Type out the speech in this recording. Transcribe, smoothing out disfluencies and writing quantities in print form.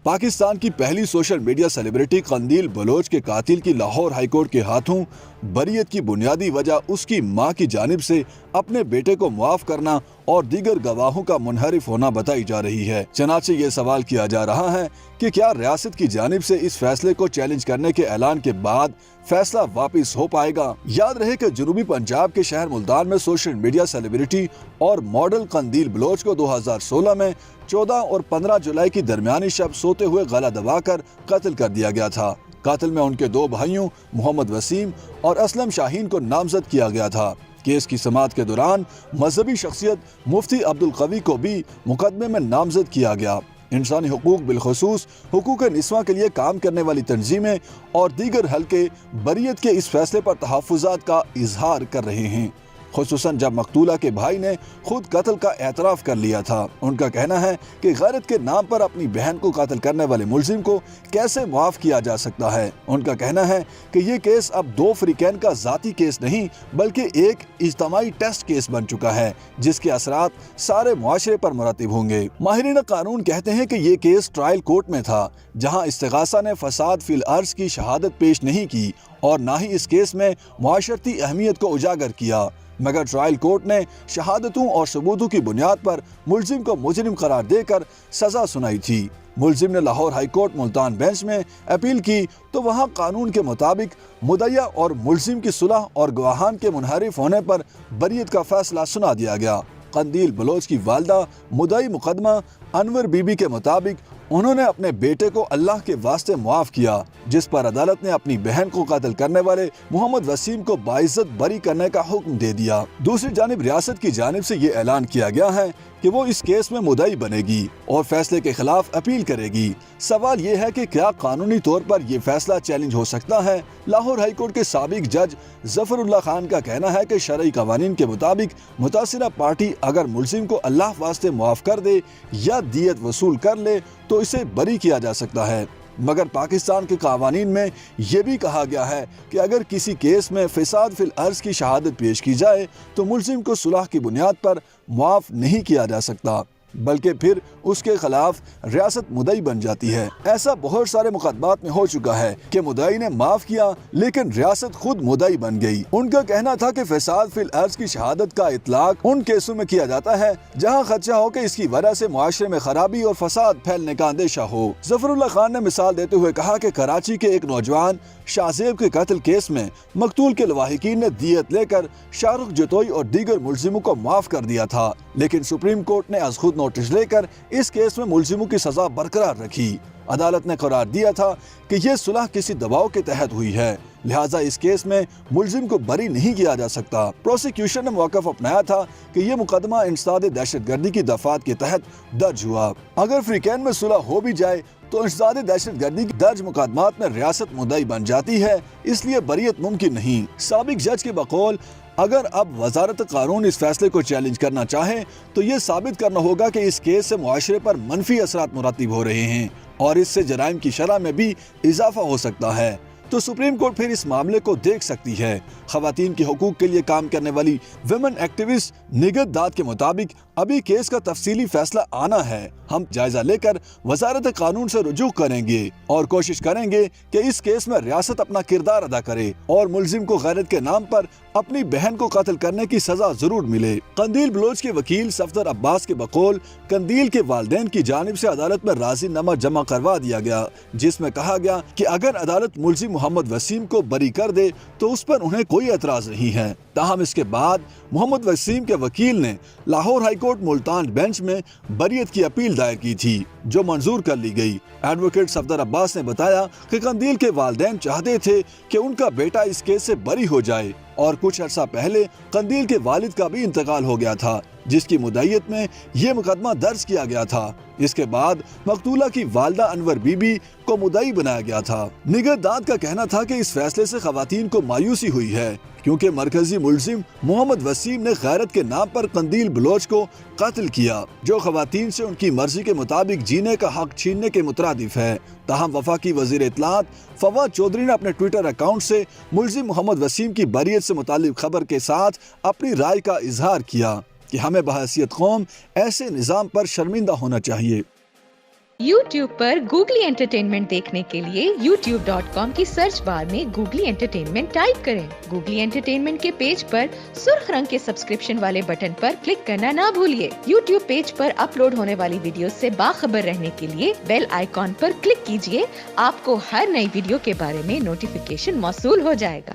پاکستان کی پہلی social media celebrity Qandeel Baloch کے قاتل کی لاہور ہائی کورٹ کے ہاتھوں بریت کی بنیادی وجہ اس کی ماں کی جانب سے اپنے بیٹے کو معاف کرنا اور دیگر گواہوں کا منحرف ہونا بتائی جا رہی ہے۔ چنانچہ یہ سوال کیا جا رہا ہے کہ کیا ریاست کی جانب سے اس فیصلے کو چیلنج کرنے کے اعلان کے بعد فیصلہ واپس ہو پائے گا؟ یاد رہے کہ جنوبی پنجاب کے شہر ملتان میں سوشل میڈیا سیلیبریٹی اور ماڈل قندیل بلوچ کو 2016 میں 14 اور 15 جولائی کی درمیانی شب سوتے ہوئے گلا دبا کر قتل کر دیا گیا تھا۔ قاتل میں ان کے 2 بھائیوں محمد وسیم اور اسلم شاہین کو نامزد کیا گیا تھا۔ کیس کی سماعت کے دوران مذہبی شخصیت مفتی عبدالقوی کو بھی مقدمے میں نامزد کیا گیا۔ انسانی حقوق بالخصوص حقوق نسواں کے لیے کام کرنے والی تنظیمیں اور دیگر حلقے بریت کے اس فیصلے پر تحفظات کا اظہار کر رہے ہیں، خصوصاً جب مقتولہ کے بھائی نے خود قتل کا اعتراف کر لیا تھا۔ ان کا کہنا ہے کہ غیرت کے نام پر اپنی بہن کو قتل کرنے والے ملزم کو کیسے معاف کیا جا سکتا ہے۔ ان کا کہنا ہے کہ یہ کیس اب 2 فریقین کا ذاتی کیس نہیں بلکہ ایک اجتماعی ٹیسٹ کیس بن چکا ہے جس کے اثرات سارے معاشرے پر مرتب ہوں گے۔ ماہرین قانون کہتے ہیں کہ یہ کیس ٹرائل کورٹ میں تھا جہاں استغاثہ نے فساد فی الارض کی شہادت پیش نہیں کی اور نہ ہی اس کیس میں معاشرتی اہمیت کو اجاگر کیا، مگر ٹرائل کورٹ نے شہادتوں اور ثبوتوں کی بنیاد پر ملزم کو مجرم قرار دے کر سزا سنائی تھی۔ ملزم نے Lahore high court Multan bench میں اپیل کی تو وہاں قانون کے مطابق مدعیہ اور ملزم کی صلح اور گواہان کے منحرف ہونے پر بریت کا فیصلہ سنا دیا گیا۔ قندیل بلوچ کی والدہ مدعی مقدمہ انور بی بی کے مطابق انہوں نے اپنے بیٹے کو اللہ کے واسطے معاف کیا، جس پر عدالت نے اپنی بہن کو قتل کرنے والے محمد وسیم کو باعزت بری کرنے کا حکم دے دیا۔ دوسری جانب ریاست کی جانب سے یہ اعلان کیا گیا ہے کہ وہ اس کیس میں مدعی بنے گی اور فیصلے کے خلاف اپیل کرے گی۔ سوال یہ ہے کہ کیا قانونی طور پر یہ فیصلہ چیلنج ہو سکتا ہے؟ لاہور ہائی کورٹ کے سابق جج ظفر اللہ خان کا کہنا ہے کہ شرعی قوانین کے مطابق متاثرہ پارٹی اگر ملزم کو اللہ واسطے معاف کر دے یا دیت وصول کر لے تو اسے بری کیا جا سکتا ہے، مگر پاکستان کے قوانین میں یہ بھی کہا گیا ہے کہ اگر کسی کیس میں فساد فی الارض کی شہادت پیش کی جائے تو ملزم کو صلح کی بنیاد پر معاف نہیں کیا جا سکتا بلکہ پھر اس کے خلاف ریاست مدعی بن جاتی ہے۔ ایسا بہت سارے مقدمات میں ہو چکا ہے کہ مدعی نے معاف کیا لیکن ریاست خود مدعی بن گئی۔ ان کا کہنا تھا کہ فساد فی الارض کی شہادت کا اطلاق ان کیسوں میں کیا جاتا ہے جہاں خدشہ ہو کہ اس کی وجہ سے معاشرے میں خرابی اور فساد پھیلنے کا اندیشہ ہو۔ ظفر اللہ خان نے مثال دیتے ہوئے کہا کہ کراچی کے ایک نوجوان شاہ زیب کے قتل کیس میں مقتول کے لواحقین نے دیت لے کر شاہ رخ جتوئی اور دیگر ملزموں کو معاف کر دیا تھا، لیکن سپریم کورٹ نے از خود نوٹس لے کر اس کیس میں ملزموں کی سزا برقرار رکھی۔ عدالت نے قرار دیا تھا کہ یہ صلح کسی دباؤ کے تحت ہوئی ہے، لہٰذا اس کیس میں ملزم کو بری نہیں کیا جا سکتا۔ پروسیکیوشن نے موقف اپنایا تھا کہ یہ مقدمہ انسداد دہشت گردی کی دفعات کے تحت درج ہوا۔ اگر فریقین میں صلح ہو بھی جائے تو انسداد دہشت گردی کی درج مقدمات میں ریاست مدعی بن جاتی ہے، اس لیے بریت ممکن نہیں۔ سابق جج کے بقول اگر اب وزارت قانون اس فیصلے کو چیلنج کرنا چاہے تو یہ ثابت کرنا ہوگا کہ اس کیس سے معاشرے پر منفی اثرات مرتب ہو رہے ہیں اور اس سے جرائم کی شرح میں بھی اضافہ ہو سکتا ہے، تو سپریم کورٹ پھر اس معاملے کو دیکھ سکتی ہے۔ خواتین کے حقوق کے لیے کام کرنے والی ویمن ایکٹیوسٹ نگہت داد کے مطابق ابھی کیس کا تفصیلی فیصلہ آنا ہے۔ ہم جائزہ لے کر وزارت قانون سے رجوع کریں گے اور کوشش کریں گے کہ اس کیس میں ریاست اپنا کردار ادا کرے اور ملزم کو غیرت کے نام پر اپنی بہن کو قتل کرنے کی سزا ضرور ملے۔ قندیل بلوچ کے وکیل صفدر عباس کے بقول قندیل کے والدین کی جانب سے عدالت میں راضی نامہ جمع کروا دیا گیا جس میں کہا گیا کہ اگر عدالت ملزم محمد وسیم کو بری کر دے تو اس پر انہیں کوئی اعتراض نہیں ہے۔ تاہم اس کے بعد محمد وسیم کے وکیل نے Lahore high court Multan bench میں بریت کی اپیل دائر کی تھی جو منظور کر لی گئی۔ ایڈوکیٹ صفدر عباس نے بتایا کہ قندیل کے والدین چاہتے تھے کہ ان کا بیٹا اس کیس سے بری ہو جائے اور کچھ عرصہ پہلے قندیل کے والد کا بھی انتقال ہو گیا تھا جس کی مدعیت میں یہ مقدمہ درج کیا گیا تھا۔ اس کے بعد مقتولہ کی والدہ انور بی بی کو مدعی بنایا گیا تھا۔ نگہت داد کا کہنا تھا کہ اس فیصلے سے خواتین کو مایوسی ہوئی ہے کیونکہ مرکزی ملزم محمد وسیم نے غیرت کے نام پر قندیل بلوچ کو قتل کیا جو خواتین سے ان کی مرضی کے مطابق جینے کا حق چھیننے کے مترادف ہے۔ تاہم وفاقی وزیر اطلاعات فواد چودھری نے اپنے ٹویٹر اکاؤنٹ سے ملزم محمد وسیم کی بریت سے متعلق خبر کے ساتھ اپنی رائے کا اظہار کیا کہ ہمیں بحیثیت قوم ایسے نظام پر شرمندہ ہونا چاہیے۔ YouTube پر گوگلی انٹرٹینمنٹ دیکھنے کے لیے youtube.com کی سرچ بار میں گوگلی انٹرٹینمنٹ ٹائپ کریں۔ گوگلی انٹرٹینمنٹ کے پیج پر سرخ رنگ کے سبسکرپشن والے بٹن پر کلک کرنا نہ بھولیے۔ YouTube پیج پر اپلوڈ ہونے والی ویڈیوز سے باخبر رہنے کے لیے بیل آئیکن پر کلک کیجیے۔ آپ کو ہر نئی ویڈیو کے بارے میں نوٹیفیکیشن موصول ہو جائے گا۔